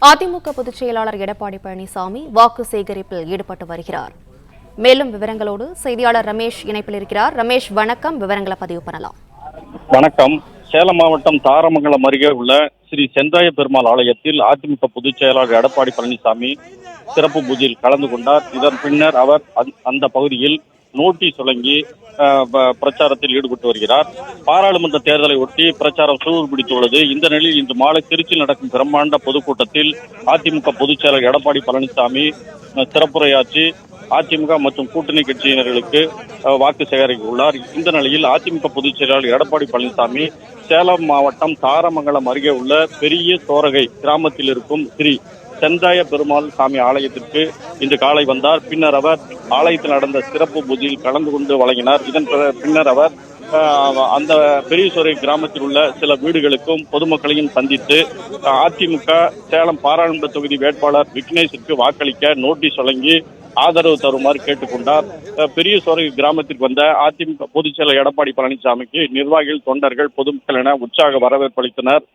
அதிமுக பொதுச் செயலாளர் எடப்பாடி பழனிசாமி வாக்கு சேகரிப்பில் ஈடுபட்டு வருகிறார். மேலும் விவரங்களோடு செய்தியாளர் ரமேஷ் இணைப்பில் இருக்கிறார். ரமேஷ், வணக்கம். விவரங்களை பதிவு பண்ணலாம். வணக்கம். சேலம் மாவட்டம் தாரமங்கலம் அருகே உள்ள ஸ்ரீ சென்றாய பெருமாள் ஆலயத்தில் அதிமுக பொதுச் செயலாளர் எடப்பாடி பழனிசாமி சிறப்பு பூஜையில் கலந்து கொண்டார். இதன் பின்னர் அவர் அந்த பகுதியில் நோட்டீஸ் வழங்கி பிரச்சாரத்தில் ஈடுபட்டு வருகிறார். பாராளுமன்ற தேர்தலை ஒட்டி பிரச்சாரம் சூடு பிடித்துள்ளது. இந்த நிலையில் இன்று மாலை திருச்சியில் நடக்கும் பிரம்மாண்ட பொதுக்கூட்டத்தில் அதிமுக பொதுச் செயலாளர் எடப்பாடி பழனிசாமி சிறப்புரையாற்றி அதிமுக மற்றும் கூட்டணி கட்சியினர்களுக்கு வாக்கு சேகரிக்க உள்ளார். இந்த நிலையில் அதிமுக பொதுச் செயலாளர் எடப்பாடி பழனிசாமி சேலம் மாவட்டம் தாரமங்கலம் அருகே உள்ள பெரிய சோரகை கிராமத்தில் இருக்கும் ஸ்ரீ சென்றாய பெருமாள் சாமி ஆலயத்திற்கு இன்று காலை வந்தார். பின்னர் அவர் ஆலயத்தில் நடந்த சிறப்பு பூஜையில் கலந்து கொண்டு வழங்கினார். இதன் பின்னர் அவர் அந்த பெரியசோரை கிராமத்தில் உள்ள சில வீடுகளுக்கும் பொதுமக்களையும் சந்தித்து அதிமுக சேலம் பாராளுமன்ற தொகுதி வேட்பாளர் விக்னேஷிற்கு வாக்களிக்க நோட்டீஸ் வழங்கி ஆதரவு தருமாறு கேட்டுக்கொண்டார். பெரியசோரை கிராமத்திற்கு வந்த அதிமுக பொதுச் செயலர் எடப்பாடி பழனிசாமிக்கு நிர்வாகிகள், தொண்டர்கள், பொதுமக்கள் என உற்சாக வரவேற்பு அளித்தனர்.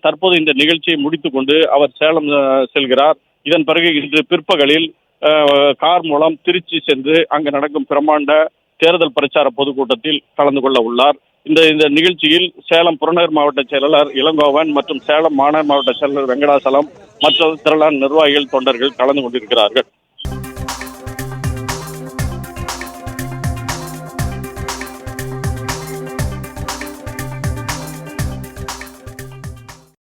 தற்போது இந்த நிகழ்ச்சியை முடித்துக் கொண்டு அவர் சேலம் செல்கிறார். இதன் பிறகு இன்று பிற்பகலில் கார் மூலம் திருச்சி சென்று அங்கு நடக்கும் பிரம்மாண்ட தேர்தல் பிரச்சார பொதுக்கூட்டத்தில் கலந்து கொள்ள உள்ளார். இந்த நிகழ்ச்சியில் சேலம் புறநகர் மாவட்ட செயலாளர் இளங்கோவன் மற்றும் சேலம் மாநகர் மாவட்ட செயலாளர் வெங்கடாசலம் மற்றும் திரளான நிர்வாகிகள், தொண்டர்கள் கலந்து கொண்டிருக்கிறார்கள்.